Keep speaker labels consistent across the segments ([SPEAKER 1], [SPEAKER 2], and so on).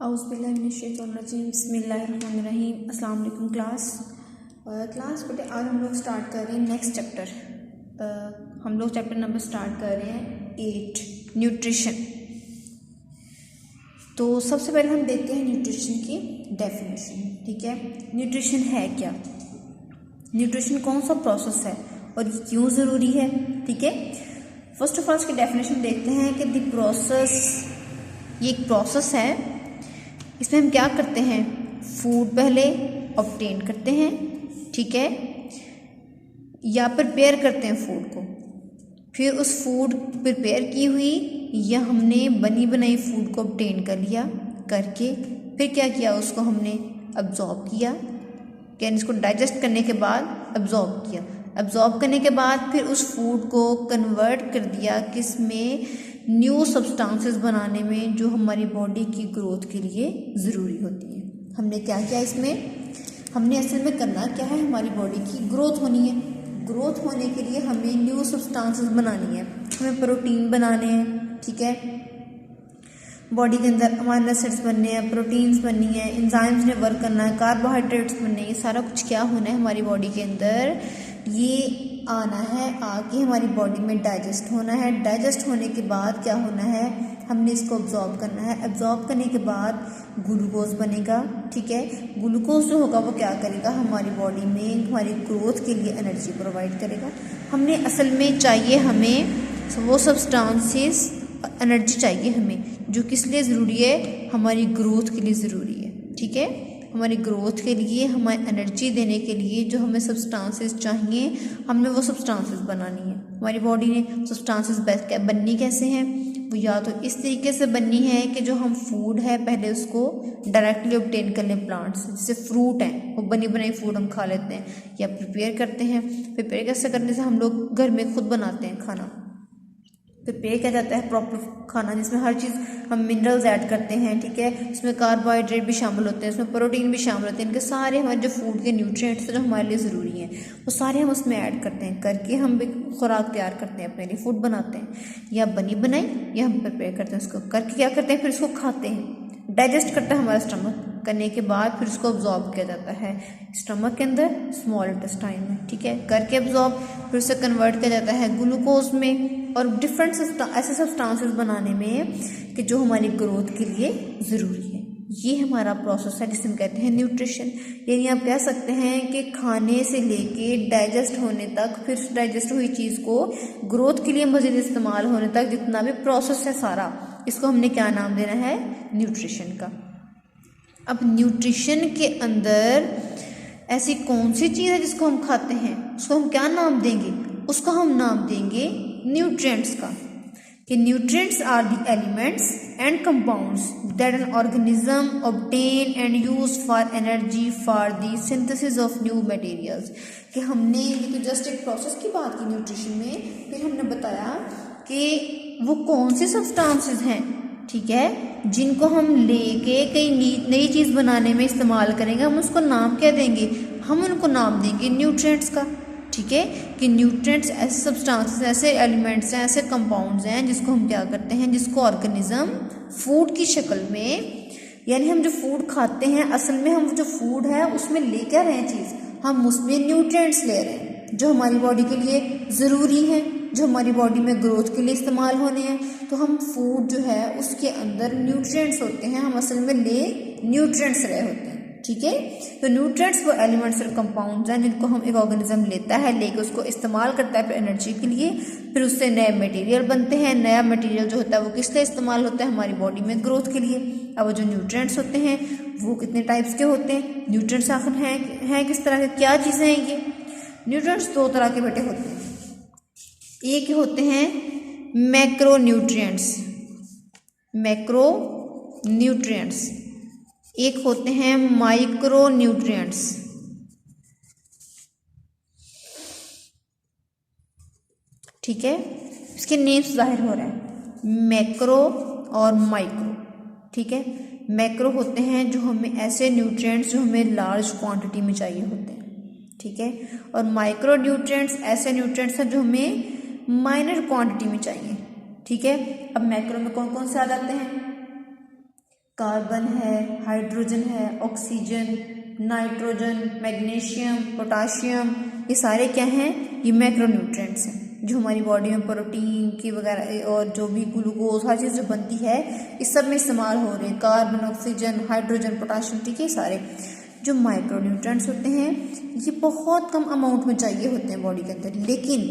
[SPEAKER 1] औज़ुबिल्लाहिमिनश्शैतानिर्रजीम बिस्मिल्लाहिर्रहमानिर्रहीम। अस्सलाम वालेकुम क्लास बेटे आज हम लोग स्टार्ट कर रहे हैं नेक्स्ट चैप्टर। हम लोग चैप्टर नंबर स्टार्ट कर रहे हैं 8 न्यूट्रिशन। तो सबसे पहले हम देखते हैं न्यूट्रिशन की डेफिनेशन। ठीक है, न्यूट्रिशन है क्या, न्यूट्रिशन कौन सा प्रोसेस है और ये क्यों ज़रूरी है। ठीक है, फर्स्ट ऑफ ऑल इसकी डेफिनेशन देखते हैं कि द प्रोसेस, ये एक प्रोसेस है, इसमें हम क्या करते हैं, फूड पहले ऑब्टेन करते हैं, ठीक है, या प्रिपेयर करते हैं फूड को, फिर उस फूड प्रिपेयर की हुई या हमने बनी बनाई फूड को ऑब्टेन कर लिया, करके फिर क्या किया, उसको हमने अब्जॉर्ब किया, यानी इसको डाइजेस्ट करने के बाद अब्जॉर्ब किया, अब्जॉर्ब करने के बाद फिर उस फूड को कन्वर्ट कर दिया किस में, न्यू सब्सटेंसेस बनाने में जो हमारी बॉडी की ग्रोथ के लिए ज़रूरी होती है। हमने क्या किया इसमें, हमने असल में करना क्या है, हमारी बॉडी की ग्रोथ होनी है, ग्रोथ होने के लिए हमें न्यू सब्सटेंसेस बनानी है, हमें प्रोटीन बनाने हैं, ठीक है, बॉडी के अंदर अमाइनो एसिड्स बनने हैं, प्रोटीन्स बननी है, एंजाइम्स ने वर्क करना है, कार्बोहाइड्रेट्स बनने हैं, ये सारा कुछ क्या होना है हमारी बॉडी के अंदर, ये आना है, आके हमारी बॉडी में डाइजेस्ट होना है, डाइजेस्ट होने के बाद क्या होना है, हमने इसको अब्जॉर्ब करना है, अब्जॉर्ब करने के बाद ग्लूकोज बनेगा, ठीक है, ग्लूकोज जो होगा वो क्या करेगा, हमारी बॉडी में हमारी ग्रोथ के लिए एनर्जी प्रोवाइड करेगा। हमने असल में चाहिए हमें वो सब्सटेंसेस, एनर्जी चाहिए हमें जो किस लिए ज़रूरी है, हमारी ग्रोथ के लिए ज़रूरी है, ठीक है, हमारी ग्रोथ के लिए, हमें एनर्जी देने के लिए जो हमें सब्सटेंसेस चाहिए, हमें वो सब्सटेंसेस बनानी है। हमारी बॉडी ने सब्सटेंसेस बननी कैसे हैं, वो या तो इस तरीके से बननी है कि जो हम फूड है पहले उसको डायरेक्टली ऑब्टेन कर लें प्लांट से, जैसे फ्रूट हैं वो बनी बनाई फूड हम खा लेते हैं, या प्रिपेयर करते हैं, प्रिपेयर कैसे करने से हम लोग घर में खुद बनाते हैं खाना, प्रिपेयर किया जाता है प्रॉपर खाना जिसमें हर चीज़ हम मिनरल्स ऐड करते हैं, ठीक है, उसमें कार्बोहाइड्रेट भी शामिल होते हैं, उसमें प्रोटीन भी शामिल होते हैं, इनके सारे हमारे जो फूड के न्यूट्रिएंट्स जो हमारे लिए ज़रूरी हैं वो सारे हम उसमें ऐड करते हैं, करके हम भी खुराक तैयार करते हैं, अपने लिए फूड बनाते हैं, या बनी बनाई या हम प्रिपेयर करते हैं, उसको करके क्या करते हैं, फिर इसको खाते हैं, डाइजेस्ट करता है हमारा स्टमक, करने के बाद फिर उसको अब्जॉर्ब किया जाता है स्टमक के अंदर, स्मॉल इंटेस्टाइन में, ठीक है, करके अब्जॉर्ब, फिर उसे कन्वर्ट किया जाता है ग्लूकोज में और डिफरेंट ऐसे सब्सटेंसेस बनाने में कि जो हमारी ग्रोथ के लिए ज़रूरी है। ये हमारा प्रोसेस है जिसे हम कहते हैं न्यूट्रिशन। यानी आप कह सकते हैं कि खाने से लेके डाइजेस्ट होने तक, फिर डाइजेस्ट हुई चीज़ को ग्रोथ के लिए मज़ीद इस्तेमाल होने तक जितना भी प्रोसेस है सारा, इसको हमने क्या नाम देना है, न्यूट्रिशन का। अब न्यूट्रिशन के अंदर ऐसी कौन सी चीज़ है जिसको हम खाते हैं, उसको हम क्या नाम देंगे, उसका हम नाम देंगे न्यूट्रिएंट्स का, कि nutrients are the elements and compounds that an organism obtain and use for energy for the synthesis of new materials. कि हमने ये तो जस्ट एक प्रोसेस की बात की न्यूट्रिशन में, फिर हमने बताया कि वो कौन से सब्सटेंसेस हैं, ठीक है, जिनको हम लेके कई नई चीज़ बनाने में इस्तेमाल करेंगे, हम उसको नाम क्या देंगे, हम उनको नाम देंगे न्यूट्रिएंट्स का, ठीक है, कि न्यूट्रिएंट्स ऐसे सब्सटेंसेस, ऐसे एलिमेंट्स हैं, ऐसे कंपाउंड्स हैं जिसको हम क्या करते हैं, जिसको ऑर्गेनिज्म फूड की शक्ल में, यानी हम जो फूड खाते हैं असल में हम जो फूड है उसमें ले क्या रहे हैं चीज़, हम उसमें न्यूट्रिएंट्स ले रहे हैं जो हमारी बॉडी के लिए ज़रूरी है, जो हमारी बॉडी में ग्रोथ के लिए इस्तेमाल होने हैं। तो हम फूड जो है उसके अंदर न्यूट्रिएंट्स होते हैं, हम असल में ले न्यूट्रिएंट्स रहे होते हैं, ठीक है। तो न्यूट्रिएंट्स वो एलिमेंट्स और कंपाउंड्स हैं जिनको हम एक ऑर्गेनिज्म लेता है, लेके उसको इस्तेमाल करता है एनर्जी के लिए, फिर उससे नए मटेरियल बनते हैं, नया मटेरियल जो होता है वो किस लिए इस्तेमाल होता है, हमारी बॉडी में ग्रोथ के लिए। अब वो जो न्यूट्रिएंट्स होते हैं वो कितने टाइप्स के होते हैं, न्यूट्रिएंट्स आखिर हैं किस तरह के, क्या चीज़ें हैं ये न्यूट्रिएंट्स, दो तरह के बेटे होते हैं, एक होते हैं मैक्रो न्यूट्रिएंट्स, मैक्रो न्यूट्रिएंट्स, एक होते हैं माइक्रो न्यूट्रिएंट्स, ठीक है, इसके नेम्स जाहिर हो रहे हैं, मैक्रो और माइक्रो, ठीक है। मैक्रो होते हैं जो हमें ऐसे न्यूट्रिएंट्स जो हमें लार्ज क्वांटिटी में चाहिए होते हैं, ठीक है, और माइक्रो न्यूट्रिएंट्स ऐसे न्यूट्रिएंट्स हैं जो हमें माइनर क्वांटिटी में चाहिए, ठीक है। अब मैक्रो में कौन कौन से आ जाते हैं, कार्बन है, हाइड्रोजन है, ऑक्सीजन, नाइट्रोजन, मैग्नीशियम, पोटाशियम, ये सारे क्या हैं? ये मैक्रोन्यूट्रिएंट्स हैं जो हमारी बॉडी में प्रोटीन की वगैरह और जो भी ग्लूकोज हर चीज़ जो बनती है इस सब में इस्तेमाल हो रहे हैं। कार्बन, ऑक्सीजन, हाइड्रोजन, पोटाशियम, ठीक है। सारे जो माइक्रोन्यूट्रिएंट्स होते हैं ये बहुत कम अमाउंट में चाहिए होते हैं बॉडी के अंदर, लेकिन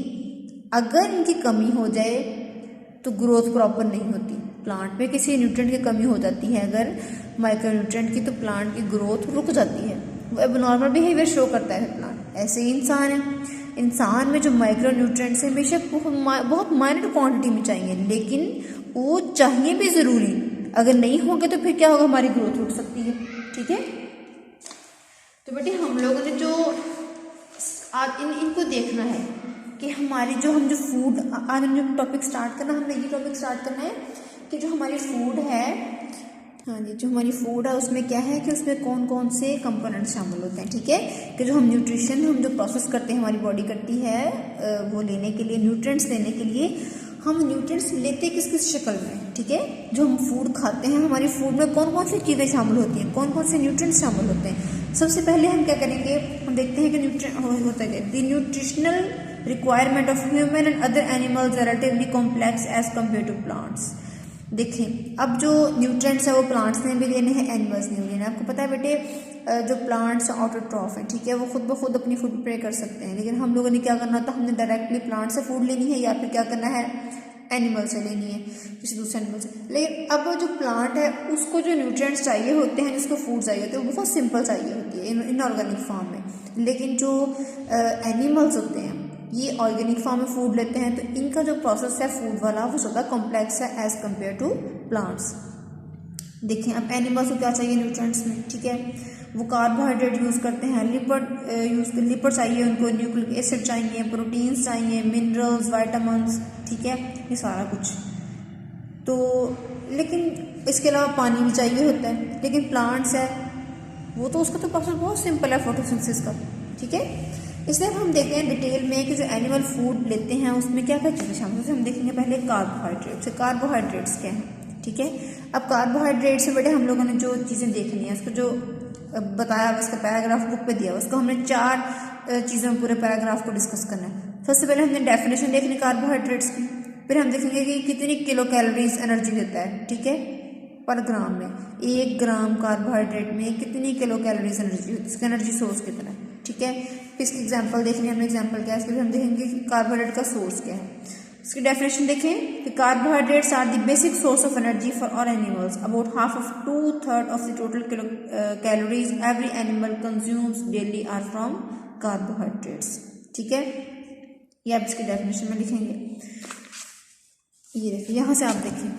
[SPEAKER 1] अगर इनकी कमी हो जाए तो ग्रोथ प्रॉपर नहीं होती। प्लांट में किसी न्यूट्रिएंट की कमी हो जाती है अगर माइक्रोन्यूट्रिएंट की, तो प्लांट की ग्रोथ रुक जाती है, वो एबनॉर्मल बिहेवियर शो करता है प्लांट। ऐसे ही इंसान है, इंसान में जो माइक्रोन्यूट्रिएंट्स हैं बेशक बहुत माइनर क्वांटिटी में चाहिए, लेकिन वो चाहिए भी ज़रूरी। अगर नहीं होंगे तो फिर क्या होगा? हमारी ग्रोथ रुक सकती है, ठीक है। तो बेटे हम लोगों ने जो आज इनको देखना है कि हमारी जो फूड, आज हम जो टॉपिक स्टार्ट करना, हमने ये टॉपिक स्टार्ट करना है कि जो हमारी फूड है, हाँ जी, जो हमारी फूड है उसमें क्या है कि उसमें कौन कौन से कंपोनेंट शामिल होते हैं, ठीक है। कि जो हम न्यूट्रिशन हम जो प्रोसेस करते हैं, हमारी बॉडी करती है वो लेने के लिए, न्यूट्रिएंट्स लेने के लिए हम न्यूट्रिएंट्स लेते किस किस शक्ल में, ठीक है। जो हम फूड खाते हैं, हमारी फूड में कौन कौन सी चीज़ें शामिल होती हैं, कौन कौन से न्यूट्रिएंट्स शामिल होते हैं। सबसे पहले हम क्या करेंगे, हम देखते हैं कि न्यूट्रिएंट होता है the nutritional requirement of human and other animals are relatively complex as compare to plants. देखिए, अब जो न्यूट्रिएंट्स है वो प्लांट्स ने भी लेने हैं, एनिमल्स ने भी लेना है। आपको पता है बेटे जो प्लांट्स ऑटोट्रॉफ हैं, ठीक है, वो खुद ब खुद अपनी फूड प्रिपेयर कर सकते हैं, लेकिन हम लोगों ने क्या करना था, हमने डायरेक्टली प्लांट से फूड लेनी है या फिर क्या करना है, एनिमल से लेनी है, किसी दूसरे एनिमल से। लेकिन अब जो प्लांट है उसको जो न्यूट्रिएंट्स चाहिए होते हैं, जिसको फूड चाहिए होते हैं, वो बहुत सिंपल चाहिए होती है इनऑर्गेनिक फॉर्म में। लेकिन जो एनिमल्स होते हैं ये ऑर्गेनिक फॉर्म में फूड लेते हैं, तो इनका जो प्रोसेस है फूड वाला वो ज़्यादा कॉम्प्लेक्स है एज कम्पेयर टू प्लांट्स। देखिए, अब एनिमल्स को क्या चाहिए न्यूट्रिएंट्स में, ठीक है, वो कार्बोहाइड्रेट यूज़ करते हैं, लिपिड चाहिए उनको, न्यूक्लिक एसिड चाहिए, प्रोटीन्स चाहिए, मिनरल्स, वाइटामिन्स, ठीक है, ये सारा कुछ। तो लेकिन इसके अलावा पानी भी चाहिए होता है। लेकिन प्लांट्स है वो तो उसका तो प्रोसेस बहुत सिंपल है फोटोसिंथेसिस का, ठीक है। इसलिए हम देखते हैं डिटेल में कि जो एनिमल फूड लेते हैं उसमें क्या क्या चीज़ें शामिल होती हैं। हम देखेंगे पहले कार्बोहाइड्रेट्स। कार्बोहाइड्रेट्स क्या हैं, ठीक है। अब कार्बोहाइड्रेट्स से बेटे हम लोगों ने जो चीज़ें देखनी है, उसको जो बताया उसका पैराग्राफ बुक पे दिया, उसको हमने 4 चीज़ों में पूरे पैराग्राफ को डिस्कस करना है। सबसे पहले हमने डेफिनेशन देखनी कार्बोहाइड्रेट्स की, फिर हम देखेंगे कि कितनी किलो कैलोरीज एनर्जी देता है, ठीक है, पर ग्राम में। 1 ग्राम कार्बोहाइड्रेट में कितनी किलो कैलोरीज एनर्जी होती है, इसका एनर्जी सोर्स कितना है, ठीक है। फिर इसकी एग्जांपल देखनी है, हमने एग्जांपल क्या है, इसके लिए हम देखेंगे कि कार्बोहाइड्रेट का सोर्स क्या है। इसकी डेफिनेशन देखें कि carbohydrates are the basic source of energy for all animals. About half of 2/3 of the total kilo calories every animal consumes daily are from carbohydrates, ठीक है। ये आप इसकी डेफिनेशन में लिखेंगे। ये देखिए, यहाँ से आप देखिए,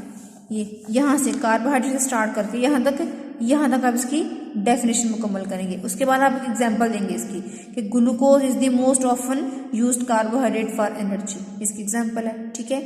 [SPEAKER 1] ये यहाँ से कार्बोहाइड्रेट से स्टार्ट करके यहाँ तक आप इसकी डेफिनेशन मुकम्मल करेंगे। उसके बाद आप एक एग्जांपल देंगे इसकी कि glucose is the most often used carbohydrate for energy, इसकी एग्जांपल है, ठीक है।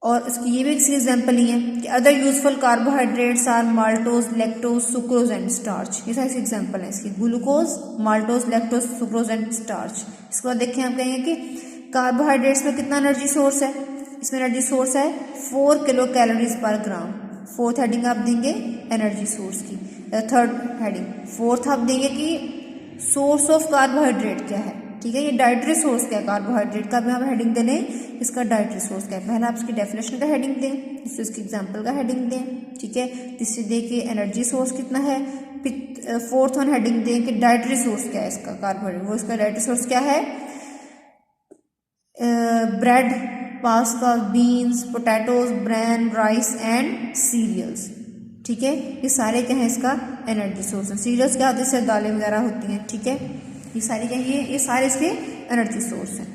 [SPEAKER 1] और इसकी ये भी इसकी एग्जांपल ही है कि other useful carbohydrates are maltose, lactose, sucrose and starch. ये सारी एग्जांपल है इसकी, glucose, maltose, lactose, sucrose and starch. इसके बाद देखिए, हम कहेंगे कि कार्बोहाइड्रेट्स में कितना एनर्जी सोर्स है, इसमें एनर्जी सोर्स है 4 किलो कैलोरीज पर ग्राम। 4th हेडिंग आप देंगे एनर्जी सोर्स की, 3rd हेडिंग। 4th आप देंगे कि सोर्स ऑफ कार्बोहाइड्रेट क्या है, ठीक है। ये डाइटरी सोर्स क्या है कार्बोहाइड्रेट का, भी हम हेडिंग दे लें, इसका डाइटरी सोर्स क्या है। पहले आप इसकी डेफिनेशन का हेडिंग दें, इससे इसकी एग्जांपल का हेडिंग दें, ठीक है। इससे देखिए एनर्जी सोर्स कितना है, फिर 4th वन हेडिंग दें कि डाइटरी सोर्स क्या है इसका कार्बोहाइड्रेट, वो इसका डाइटरी सोर्स क्या है, bread, pasta, beans, potatoes, bran, rice and cereals, ठीक है। ये सारे क्या है इसका एनर्जी सोर्स है। सीरियल्स क्या होते हैं, इससे दालें वगैरह होती हैं, ठीक है। ये सारी क्या है, ये सारे इसके एनर्जी सोर्स हैं।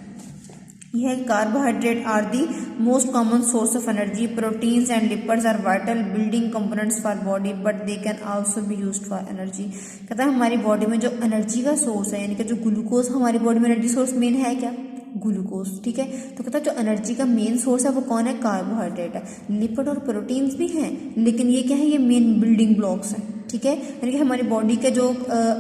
[SPEAKER 1] यह carbohydrate are the most common source of energy. Proteins and lipids are vital building components for body but they can also be used for energy. कहता है हमारी बॉडी में जो एनर्जी का सोर्स है, यानी कि जो ग्लूकोज हमारी बॉडी में एनर्जी सोर्स मेन है क्या, ग्लूकोज, ठीक है। तो कहता है जो एनर्जी का मेन सोर्स है वो कौन है, कार्बोहाइड्रेट है। लिपिड और प्रोटीन्स भी हैं, लेकिन ये क्या है, ये मेन बिल्डिंग ब्लॉक्स हैं, ठीक है। यानी कि हमारी बॉडी के जो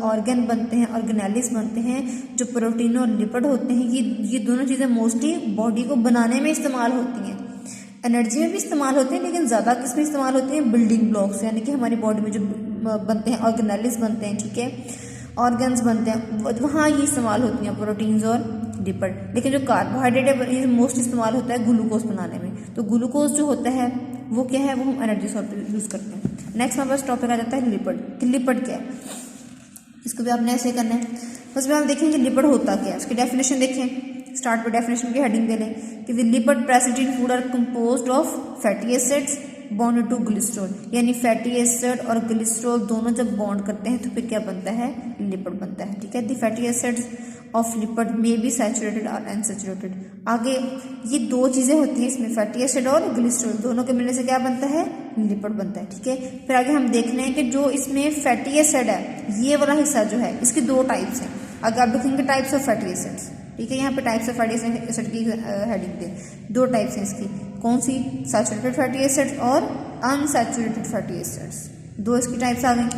[SPEAKER 1] ऑर्गन बनते हैं, ऑर्गेनेलिस बनते हैं, जो प्रोटीन और लिपिड होते हैं, ये दोनों चीज़ें मोस्टली बॉडी को बनाने में इस्तेमाल होती हैं। एनर्जी में भी इस्तेमाल होते हैं, लेकिन ज़्यादा किस में इस्तेमाल होते हैं, बिल्डिंग ब्लॉक्स, यानी कि हमारी बॉडी में जो बनते हैं ऑर्गेनेल्स बनते हैं, ठीक है, ऑर्गन्स बनते हैं, वहाँ ये इस्तेमाल होती हैं प्रोटीन्स और लिपिड। लेकिन जो कार्बोहाइड्रेट है ये मोस्ट इस्तेमाल होता है ग्लूकोज बनाने में। तो ग्लूकोज जो होता है वो क्या है, वो हम एनर्जी सोर्स पे यूज़ करते हैं। नेक्स्ट हमारे पास टॉपिक आ जाता है लिपिड कि लिपिड क्या है, इसको भी आपने ऐसे करना है। बस में हम देखेंगे लिपिड होता क्या है, उसकी डेफिनेशन देखें। स्टार्ट पर डेफिनेशन की हेडिंग दे लें कि the lipid present in food are composed of fatty acids bond to glycerol, यानी फैटी एसिड और ग्लिसरॉल दोनों जब बॉन्ड करते हैं तो फिर क्या बनता है, लिपिड बनता है, ठीक है। The fatty acids of lipid may be saturated और अनसैचुरेटेड। आगे ये दो चीज़ें होती हैं इसमें, फैटी एसिड और ग्लिसरॉल दोनों के मिलने से क्या बनता है, लिपिड बनता है, ठीक है। फिर आगे हम देख रहे हैं कि जो इसमें फैटी एसिड है ये वाला हिस्सा जो है इसके दो टाइप्स हैं। अगर आप देखेंगे टाइप्स ऑफ फैटी एसिड्स, ठीक है, यहाँ पे टाइप्स ऑफ फैटी एसिड की हेडिंग दे, दो टाइप्स हैं इसकी, कौन सी, सैचुरेटेड फैटी एसिड्स और अनसैचुरेटेड फैटी एसिड्स, दो इसकी टाइप्स आ गई।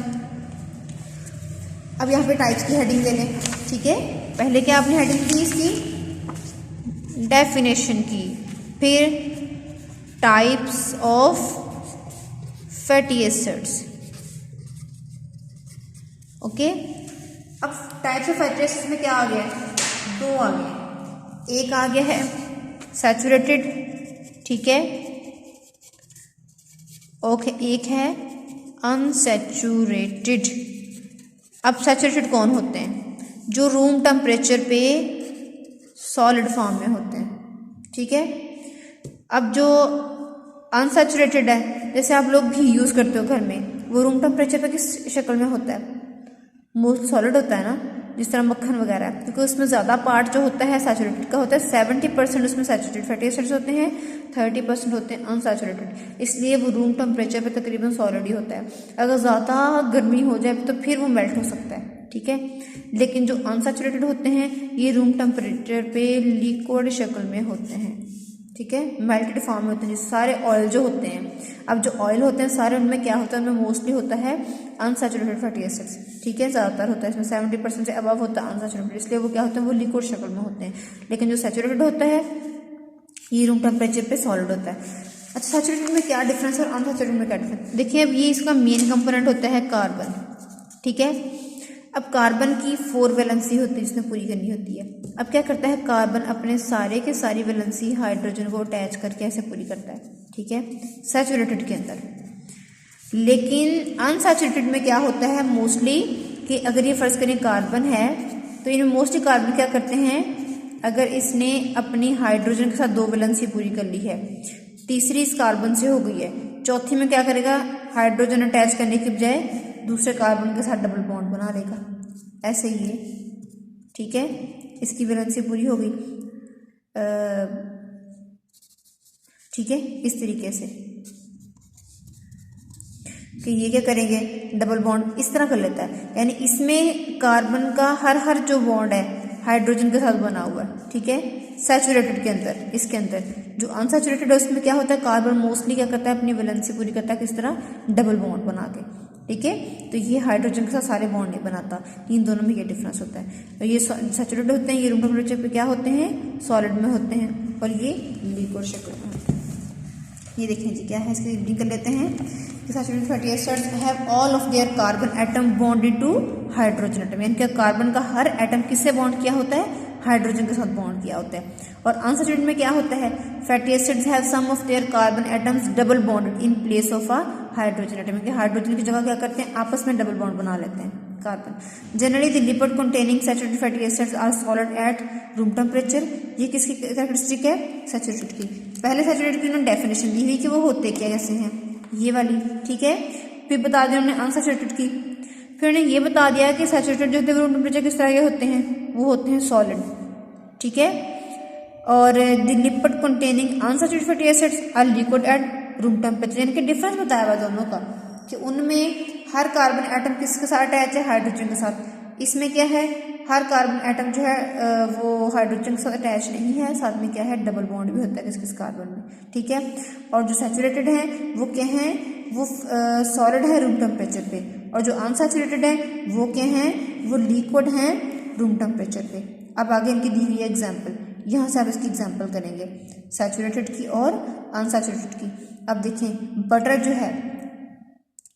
[SPEAKER 1] अब यहाँ पे टाइप्स की हेडिंग ले लें, ठीक है। पहले क्या आपने हेडिंग की इसकी डेफिनेशन की, फिर types of fatty acids, okay. अब टाइप्स ऑफ फैटी एसिड्स में क्या आ गया, दो आ गए, एक आ गया है सैचुरेटेड, ठीक है, ओके, एक है अनसैचुरेटेड। अब सैचुरेटेड कौन होते हैं, जो रूम टेम्परेचर पे सॉलिड फॉर्म में होते हैं, ठीक है। अब जो अनसैचुरेटेड है, जैसे आप लोग घी यूज़ करते हो घर में, वो रूम टेम्परेचर पे किस शक्ल में होता है, मोस्ट सॉलिड होता है ना, जिस तरह मक्खन वगैरह, क्योंकि उसमें ज़्यादा पार्ट जो होता है सैचुरेटेड का होता है, 70% उसमें सैचुरेटेड फैटी एसिड्स होते हैं, 30% होते हैं अनसैचुरेटेड, इसलिए वो रूम टेम्परेचर पे तकरीबन सॉलिड ही होता है। अगर ज़्यादा गर्मी हो जाए तो फिर वो मेल्ट हो सकता है, ठीक है। लेकिन जो अनसैचुरेटेड होते हैं ये रूम टेम्परेचर पे लिक्विड शक्ल में होते हैं, ठीक है, मेल्टेड फॉर्म में होते हैं। सारे ऑयल जो होते हैं, अब जो ऑयल होते हैं सारे उनमें क्या होता है, उनमें मोस्टली होता है अनसैचुरेटेड फैटी एसिड्स, ठीक है, ज़्यादातर होता है इसमें 70% से अबव होता है अनसैचुरेटेड, इसलिए वो क्या होते हैं, वो लिक्विड शक्ल में होते हैं। लेकिन जो सैचुरेटेड होता है ये रूम टेम्परेचर पे सॉलिड होता है। अच्छा, सैचुरेटेड में क्या डिफरेंस और अनसैचुरेटेड में क्या डिफरेंस, देखिए अब ये इसका मेन कंपोनेंट होता है कार्बन, ठीक है। अब कार्बन की 4 वैलेंसी होती है जिसमें पूरी करनी होती है। अब क्या करता है कार्बन, अपने सारे के सारी वैलेंसी हाइड्रोजन को अटैच करके ऐसे पूरी करता है, ठीक है, सैचुरेटेड के अंदर। लेकिन अनसैचुरेटेड में क्या होता है मोस्टली कि अगर ये फर्ज करें कार्बन है तो इनमें मोस्टली कार्बन क्या करते हैं, अगर इसने अपनी हाइड्रोजन के साथ 2 वैलेंसी पूरी कर ली है, तीसरी इस कार्बन से हो गई है, चौथी में क्या करेगा, हाइड्रोजन अटैच करने की बजाय दूसरे कार्बन के साथ डबल बॉन्ड बना लेगा, ऐसे ही है, ठीक है, इसकी वैलेंसी पूरी हो गई, ठीक है, इस तरीके से कि ये क्या करेंगे, डबल बॉन्ड इस तरह कर लेता है, यानी इसमें कार्बन का हर जो बॉन्ड है हाइड्रोजन के साथ बना हुआ है, ठीक है, सैचुरेटेड के अंदर। इसके अंदर जो अनसैचुरेटेड है उसमें क्या होता है, कार्बन मोस्टली क्या करता है, अपनी वैलेंसी पूरी करता है, किस तरह, डबल बॉन्ड बना के, ठीक है। तो ये हाइड्रोजन के साथ सारे बॉन्ड नहीं बनाता, इन दोनों में ये डिफरेंस होता है। तो ये सैचुरेटेड होते हैं, ये रूम टेम्परेचर पे क्या होते हैं, सॉलिड में होते हैं, और ये लिक्विड शक्ल में होते हैं। ये देखें जी क्या है, इसकी रीडिंग कर लेते हैं कि saturated fatty acids have all of their carbon atom bonded to hydrogen atom, यानी कि कार्बन का हर एटम किससे बॉन्ड किया होता है, हाइड्रोजन के साथ बॉन्ड किया होता है। और अनसैचुरेटेड में क्या होता है, fatty acids have some of their carbon atoms double bonded in place of a hydrogen atom, कि हाइड्रोजन की जगह क्या करते हैं, आपस में डबल बॉन्ड बना लेते हैं carbon. Generally the lipid containing saturated fatty acids are solid at room temperature, ये किसकी कैरेक्टरिस्टिक है, सैचुरेटेड की। पहले सैचुरेटेड की उन्होंने डेफिनेशन दी हुई कि वो होते क्या कैसे हैं, ये वाली, ठीक है। फिर बता दिया उन्होंने अनसैचुरेटेड की, फिर उन्हें ये बता दिया कि सैचुरेटेड जो होते हैं रूम टेम्परेचर किस तरह के होते हैं, वो होते हैं सॉलिड, ठीक है। और the lipid containing unsaturated fatty acids are liquid at room temperature, यानी कि डिफरेंस बताया हुआ दोनों का कि उनमें हर कार्बन एटम किसके साथ अटैच है, हाइड्रोजन के साथ। इसमें क्या है, हर कार्बन एटम जो है वो हाइड्रोजन के साथ अटैच नहीं है, साथ में क्या है, डबल बॉन्ड भी होता है किस किस कार्बन में, ठीक है। और जो सैचुरेटेड है वो क्या है, वो सॉलिड है रूम टेम्परेचर पे, और जो अनसैचुरेटेड है वो क्या है, वो लिक्विड है रूम टेम्परेचर पे। अब आगे इनकी दी हुई है एग्जाम्पल, यहाँ से आप इसकी एग्जांपल करेंगे सैचुरेटेड की और अनसैचुरेटेड की। अब देखें बटर जो है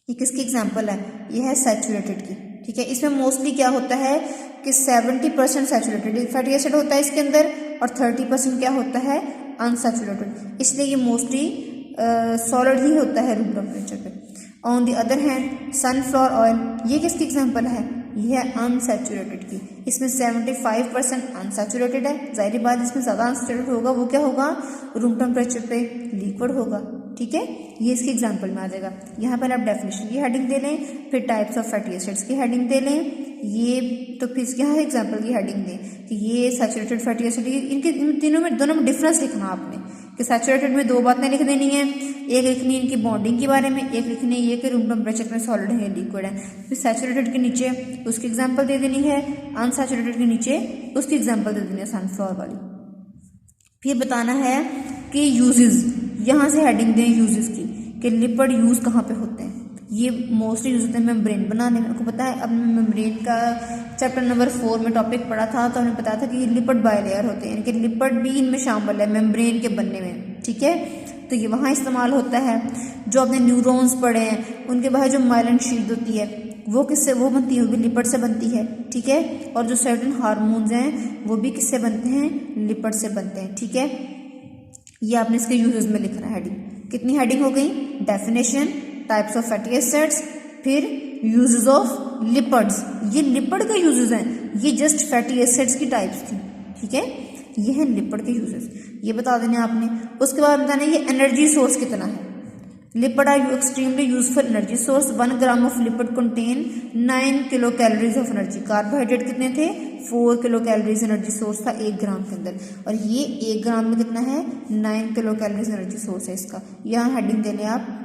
[SPEAKER 1] ये किसकी एग्जांपल है, ये है सैचुरेटेड की, ठीक है। इसमें मोस्टली क्या होता है कि 70% सैचुरेटेड फैटी एसिड होता है इसके अंदर और 30% क्या होता है अनसैचुरेटेड, इसलिए ये मोस्टली सॉलिड ही होता है रूम टेम्परेचर पे। On the other hand sunflower oil ये किसकी एग्जांपल है, ये है अनसैचुरेटेड की, इसमें 75% अनसैचुरेटेड है। जाहिर बात इसमें ज़्यादा अनसैचुरेटेड होगा वो क्या होगा, रूम टेम्परेचर पे लिक्विड होगा, ठीक है। ये इसकी एग्जांपल में आ जाएगा। यहाँ पर आप डेफिनेशन की हेडिंग दे लें, फिर टाइप्स ऑफ फैटी एसिड्स की हेडिंग दे लें, ये तो फिर यहाँ एग्जांपल की हेडिंग दें कि ये सैचुरेटेड फैटी एसिड, इनके इन तीनों में दोनों में डिफरेंस लिखना आपने कि सैचुरेटेड में 2 बातें लिख देनी है, एक लिखनी है इनकी बॉन्डिंग के बारे में, एक लिखनी है ये कि रूम टेम्परेचर में सॉलिड है लिक्विड है। फिर सैचुरेटेड के नीचे उसकी एग्जांपल दे देनी है, अनसैचुरेटेड के नीचे उसकी एग्जांपल दे देनी है सनफ्लावर वाली। फिर बताना है कि यूजेस, यहाँ से हेडिंग दें यूजेस की कि लिपिड यूज कहाँ पे होते हैं। ये मोस्टली यूज होते हैं मेम्ब्रेन बनाने में। आपको पता है अब मेम्ब्रेन का चैप्टर नंबर 4 में टॉपिक पढ़ा था तो हमने बताया था कि लिपिड बायलेयर होते हैं, यानी कि लिपिड भी इनमें शामिल है मेम्ब्रेन के बनने में, ठीक है। तो ये वहाँ इस्तेमाल होता है। जो आपने न्यूरॉन्स पढ़े हैं उनके बाहर जो माइलिन शीट होती है वो किससे वो बनती है, वो भी लिपिड से बनती है, ठीक है। और जो सर्टेन हार्मोन्स हैं वो भी किससे बनते हैं, लिपिड से बनते हैं, ठीक है। ये आपने इसके यूजेस में लिखना है हेडिंग। कितनी हेडिंग हो गई, definition, types of fatty acids, फिर यूजेस ऑफ लिपिड्स। ये लिपिड के यूजेस हैं, ये जस्ट फैटी एसिड्स की टाइप्स थी, ठीक है। ये है लिपिड के यूजेस, ये बता देने आपने। उसके बाद बताना ये एनर्जी सोर्स कितना है। Lipid are extremely useful energy source. 1 gram of lipid contain 9 kilo calories of energy. Carbohydrate कितने थे, 4 किलो कैलोरीज एनर्जी सोर्स था 1 ग्राम के अंदर, और ये 1 ग्राम में कितना है, 9 किलो कैलोरीज एनर्जी सोर्स है इसका। यहाँ हेडिंग देने आप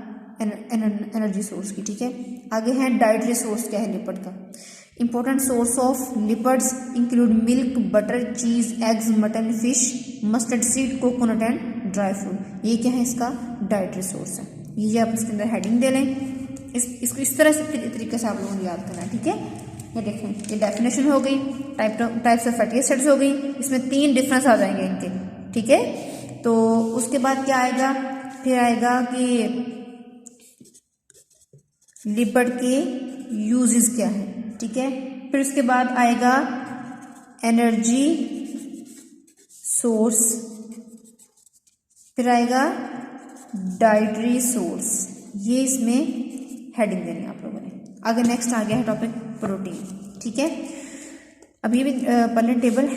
[SPEAKER 1] एनर्जी सोर्स की, ठीक है। आगे है डाइटरी सोर्स क्या है लिपिड का। Important source of lipids include milk, butter, cheese, eggs, mutton, fish, mustard seed, coconut and dry fruit. ये क्या है, इसका डाइटरी सोर्स है। ये आप इसके अंदर हेडिंग दे लें। इसको इस तरह से तरीके से आप लोगों को याद करना है, ठीक है। ये देखें, ये डेफिनेशन हो गई, टाइप्स ऑफ फैटी एसिड्स हो गई। इसमें 3 डिफरेंस आ जाएंगे इनके, ठीक है। तो उसके बाद क्या आएगा, फिर आएगा कि लिपिड के यूजेस क्या है, ठीक है। फिर उसके बाद आएगा एनर्जी सोर्स, फिर आएगा डाइटरी सोर्स। ये इसमें हेडिंग देनी है आप लोगों ने। आगे नेक्स्ट आ गया है टॉपिक प्रोटीन, ठीक है। अब ये भी पढ़ लें table.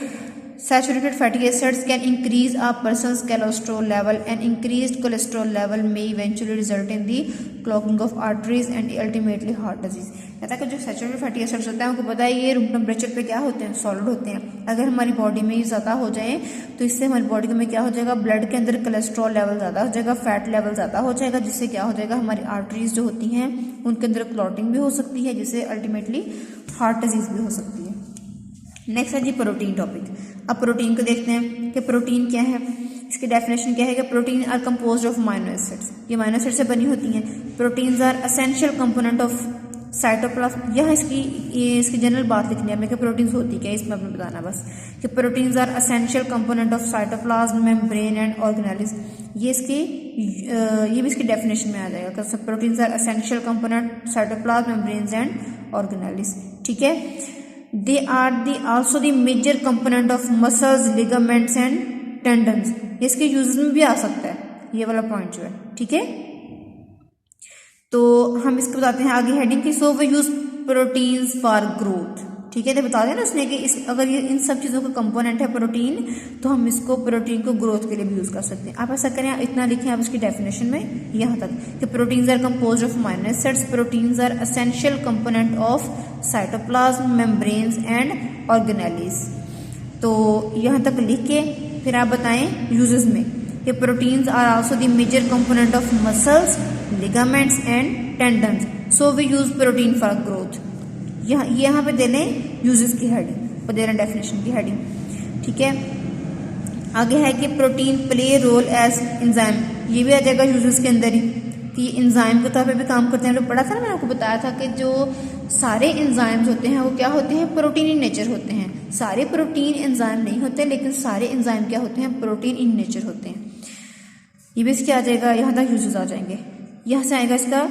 [SPEAKER 1] Saturated fatty acids can increase a person's cholesterol level, and increased cholesterol level may eventually result in the clogging of arteries and ultimately heart disease। कहता है कि जो सैचुरेटेड फैटी एसिड्स होते हैं आपको पता है ये रूम टेम्परेचर पे क्या होते हैं, सॉलिड होते हैं। अगर हमारी बॉडी में ये ज़्यादा हो जाए तो इससे हमारी बॉडी में क्या हो जाएगा, ब्लड के अंदर कोलेस्ट्रॉल लेवल ज़्यादा हो जाएगा, फैट लेवल ज़्यादा हो जाएगा, जिससे क्या हो जाएगा, हमारी आर्टरीज जो होती हैं उनके अंदर क्लॉटिंग भी हो सकती है, जिससे अल्टीमेटली हार्ट डिजीज भी हो सकती है। नेक्स्ट है जी प्रोटीन टॉपिक। अब प्रोटीन को देखते हैं कि प्रोटीन क्या है। इसकी डेफिनेशन क्या है कि protein are composed of amino acids. ये अमीनो एसिड से बनी होती हैं। Proteins are essential component of cytoplasm. यह इसकी जनरल बात लिखनी है हमें कि प्रोटीन्स होती क्या है, इसमें आपने बताना बस कि proteins are essential component of cytoplasm, membrane and organelles. ये भी इसकी डेफिनेशन में आ जाएगा कि proteins are essential component cytoplasm, membranes and organelles, ठीक है। They are also the major component of muscles, ligaments and tendons। इसके यूजेस में भी आ सकता है ये वाला पॉइंट जो है, ठीक है। तो हम इसको बताते हैं आगे हेडिंग की। So we use proteins for growth, ठीक है। तो बता दें ना उसने कि अगर ये इन सब चीज़ों का कंपोनेंट है प्रोटीन, तो हम इसको प्रोटीन को ग्रोथ के लिए भी यूज़ कर सकते हैं। आप ऐसा करें, इतना लिखें आप इसकी डेफिनेशन में यहाँ तक कि proteins are composed of amino acids. Proteins are essential component of cytoplasm, membranes and organelles. तो यहाँ तक लिख के फिर आप बताएं यूजेस में कि proteins are also the major component of muscles, ligaments and tendons. So we use protein for growth. यहाँ पे दे लें यूजेस की हेडिंग और दे रहे डेफिनेशन की हेडिंग, ठीक है। आगे है कि protein play role as enzyme. ये भी आ जाएगा यूजेस के अंदर ही कि एंजाइम के तौर पे भी काम करते हैं। लोग पढ़ा था ना, मैंने आपको बताया था कि जो सारे एंजाइम्स होते हैं वो क्या होते हैं, प्रोटीन इन नेचर होते हैं। सारे प्रोटीन एंजाइम नहीं होते, लेकिन सारे एंजाइम क्या होते हैं, प्रोटीन इन नेचर होते हैं। ये भी इसके आ जाएगा, यहाँ तक यूजेस आ जाएंगे। यहाँ से आएगा इसका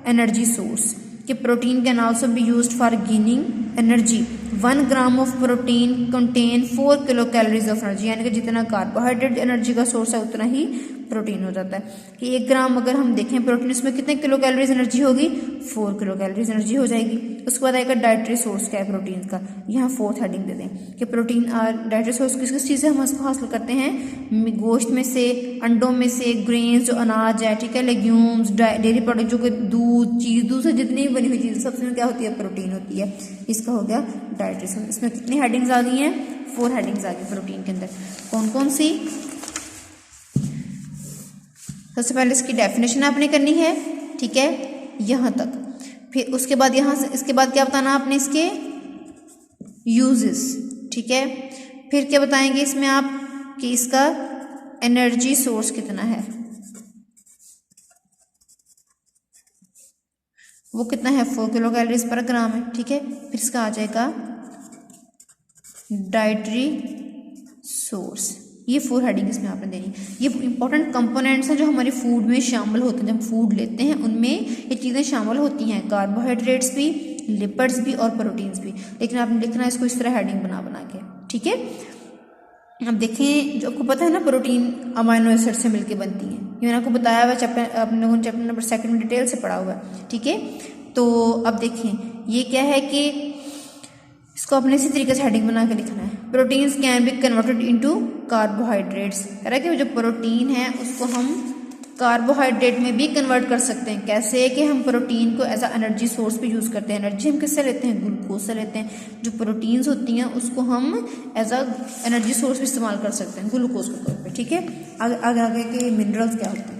[SPEAKER 1] एनर्जी सोर्स कि protein can also be used for gaining energy. 1 gram of protein contain 4 kilo calories of energy, यानी कि जितना कार्बोहाइड्रेट एनर्जी का सोर्स है उतना ही प्रोटीन हो जाता है कि 1 ग्राम अगर हम देखें प्रोटीन, उसमें कितने किलो कैलोरीज एनर्जी होगी, 4 किलो कैलोरीज एनर्जी हो जाएगी। उसके बाद आएगा डाइटरी सोर्स क्या है प्रोटीन का, यहाँ 4th हेडिंग दे दें कि प्रोटीन डाइटरी सोर्स किस किस चीज़ से हम इसको हासिल करते हैं, गोश्त में से, अंडों में से, ग्रेन्स जो अनाज है, ठीक है, लेग्यूम्स, डेयरी प्रोडक्ट जो कि दूध से जितनी भी बनी हुई चीज़ सबसे क्या होती है, प्रोटीन होती है। इसका हो गया डाइटरी सोर्स। इसमें कितनी हेडिंग्स आ गई हैं, 4 हेडिंग्स आ गई प्रोटीन के अंदर। कौन कौन सी, सबसे पहले इसकी डेफिनेशन आपने करनी है, ठीक है, यहाँ तक। फिर उसके बाद यहाँ से इसके बाद क्या बताना आपने, इसके यूजेस, ठीक है। फिर क्या बताएंगे इसमें आप कि इसका एनर्जी सोर्स कितना है, वो कितना है, 4 किलो कैलोरीज पर ग्राम है, ठीक है। फिर इसका आ जाएगा डाइटरी सोर्स। ये 4 हेडिंग इसमें आपने देनी। ये इंपॉर्टेंट कंपोनेंट्स हैं जो हमारे फूड में शामिल होते हैं, जब फूड लेते हैं उनमें ये चीज़ें शामिल होती हैं, कार्बोहाइड्रेट्स भी, लिपिड्स भी और प्रोटीन्स भी। लेकिन आपने लिखना है इसको इस तरह हेडिंग बना बना के, ठीक है। अब देखें, जो आपको पता है ना प्रोटीन अमाइनो एसिड से मिलकर बनती हैं, ये मैंने आपको बताया हुआ चैप्टर, अपने लोगों ने चैप्टर नंबर 2 में डिटेल से पढ़ा हुआ है, ठीक है। तो अब देखें ये क्या है कि इसको अपने इसी तरीके से हेडिंग बना के लिखना है। Proteins can be converted into carbohydrates, कह रहा है कि जो प्रोटीन है उसको हम कार्बोहाइड्रेट में भी कन्वर्ट कर सकते हैं। कैसे कि हम प्रोटीन को एज अ एनर्जी सोर्स भी यूज़ करते हैं। एनर्जी हम किससे लेते हैं, ग्लूकोज से लेते हैं। जो प्रोटीन्स होती हैं उसको हम एज अ एनर्जी सोर्स भी इस्तेमाल कर सकते हैं ग्लूकोज के तौर पे, ठीक है। आगे आगे के मिनरल्स क्या होते हैं,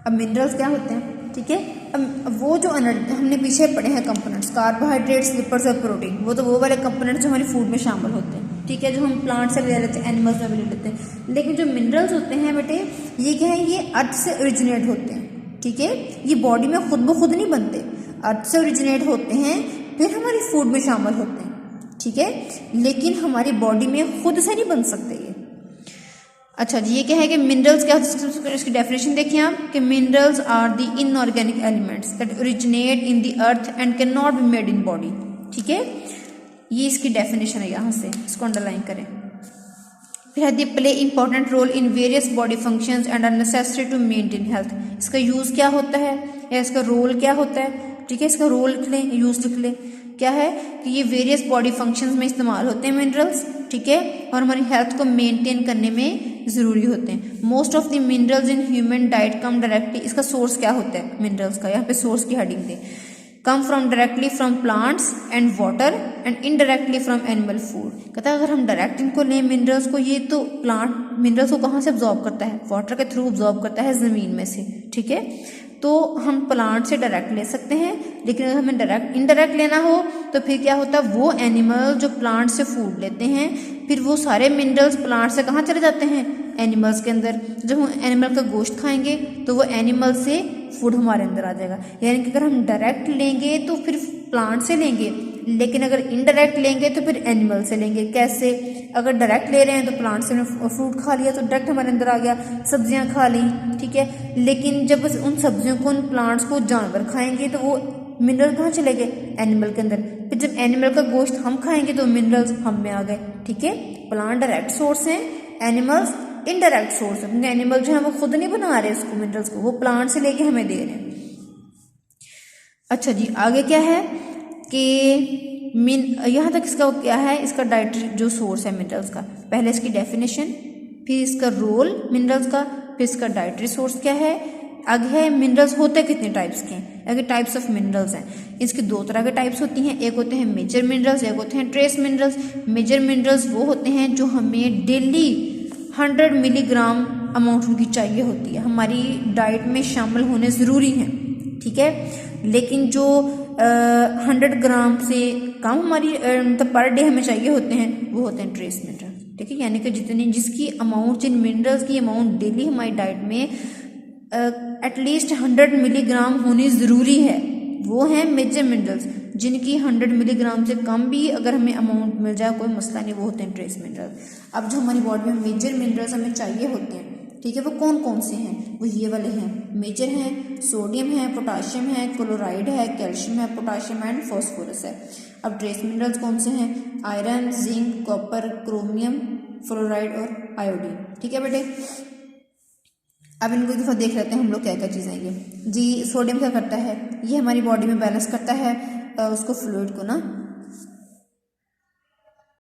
[SPEAKER 1] अब मिनरल्स क्या होते हैं, ठीक है। अब वो जो हमने पीछे पढ़े हैं कंपोनेंट्स, कार्बोहाइड्रेट्स, लिपिड्स और प्रोटीन, वो तो वो वाले कंपोनेंट्स जो हमारी फूड में शामिल होते हैं, ठीक है, जो हम प्लांट से ले लेते हैं, एनिमल्स में भी ले लेते हैं। लेकिन जो मिनरल्स होते हैं बेटे, ये क्या है, ये अर्थ से ओरिजिनेट होते हैं, ठीक है। ये बॉडी में खुद ब खुद नहीं बनते, अर्थ से ओरिजिनेट होते हैं, फिर हमारी फूड में शामिल होते हैं, ठीक है। लेकिन हमारी बॉडी में खुद से नहीं बन सकते ये। अच्छा जी, ये क्या है कि मिनरल्स क्या होते हैं, इसकी डेफिनेशन देखिए आप कि minerals are the inorganic elements that originate in the earth and can not be made in body, ठीक है। ये इसकी डेफिनेशन है, यहाँ से इसको अंडरलाइन करें। फिर they play important role in various body functions and are necessary to maintain health. इसका यूज़ क्या होता है या इसका रोल क्या होता है, ठीक है। इसका रोल लिख लें, यूज़ लिख लें, क्या है कि ये वेरियस बॉडी फंक्शंस में इस्तेमाल होते हैं मिनरल्स, ठीक है, और हमारी हेल्थ को मेंटेन करने में ज़रूरी होते हैं। Most of the minerals in human diet come directly, इसका सोर्स क्या होता है मिनरल्स का, यहाँ पे सोर्स की हेडिंग दें, come from directly from plants and water and indirectly from animal food. कहता है अगर हम डायरेक्ट इनको लें मिनरल्स को, ये तो प्लांट मिनरल्स को कहाँ से अब्जॉर्ब करता है, वाटर के थ्रू अब्जॉर्ब करता है ज़मीन में से, ठीक है। तो हम प्लांट से डायरेक्ट ले सकते हैं, लेकिन अगर हमें डायरेक्ट इनडायरेक्ट लेना हो तो फिर क्या होता है, वो एनिमल जो प्लांट से फूड लेते हैं, फिर वो सारे मिनरल्स प्लांट से कहाँ चले जाते हैं, एनिमल्स के अंदर। जब हम एनिमल का गोश्त खाएंगे तो वो एनिमल से फूड हमारे अंदर आ जाएगा। यानी कि अगर हम डायरेक्ट लेंगे तो फिर प्लांट से लेंगे, लेकिन अगर इनडायरेक्ट लेंगे तो फिर एनिमल से लेंगे। कैसे, अगर डायरेक्ट ले रहे हैं तो प्लांट से फ्रूट खा लिया तो डायरेक्ट हमारे अंदर आ गया, सब्जियां खा ली, ठीक है। लेकिन जब उन सब्जियों को, उन प्लांट्स को जानवर खाएंगे तो वो मिनरल कहाँ चले गए, एनिमल के अंदर। फिर जब एनिमल का गोश्त हम खाएंगे तो मिनरल्स हम में आ गए, ठीक है। प्लांट डायरेक्ट सोर्स हैं, एनिमल्स इनडायरेक्ट सोर्स है, क्योंकि एनिमल जो है वो खुद नहीं बना रहे उसको, मिनरल्स को, वो प्लांट से लेके हमें दे रहे हैं। अच्छा जी, आगे क्या है कि यहाँ तक इसका क्या है, इसका डाइटरी जो सोर्स है मिनरल्स का, पहले इसकी डेफिनेशन, फिर इसका रोल मिनरल्स का, फिर इसका डाइटरी सोर्स क्या है, आगे है मिनरल्स होते कितने टाइप्स के हैं, आगे टाइप्स ऑफ मिनरल्स हैं। इसकी 2 तरह के टाइप्स होती हैं, एक होते हैं मेजर मिनरल्स, एक होते हैं ट्रेस मिनरल्स। मेजर मिनरल्स वो होते हैं जो हमें डेली 100 मिलीग्राम अमाउंट उनकी चाहिए होती है, हमारी डाइट में शामिल होने ज़रूरी हैं, ठीक है। लेकिन जो 100 ग्राम से कम हमारी मतलब पर डे हमें चाहिए होते हैं, वो होते हैं ट्रेस मिनरल, ठीक है। यानी कि जिसकी अमाउंट, जिन मिनरल्स की अमाउंट डेली हमारी डाइट में एटलीस्ट 100 मिलीग्राम होनी ज़रूरी है, वो हैं मेजर मिनरल्स। जिनकी 100 मिलीग्राम से कम भी अगर हमें अमाउंट मिल जाए कोई मसला नहीं, वो होते हैं ट्रेस मिनरल्स। अब जो हमारी बॉडी में मेजर मिनरल्स हमें चाहिए होते हैं, ठीक है, वो कौन कौन से हैं? वो ये वाले हैं, मेजर हैं, सोडियम है, पोटाशियम है, क्लोराइड है, कैल्शियम है, पोटाशियम एंड फॉस्फोरस है। अब ट्रेस मिनरल्स कौन से हैं? Iron, zinc, copper, chromium, fluoride और आयोडीन। ठीक है बेटे, अब इनको दफा देख लेते हैं हम लोग क्या क्या चीज़ें ये जी। सोडियम क्या करता है? ये हमारी बॉडी में बैलेंस करता है उसको फ्लूइड को ना,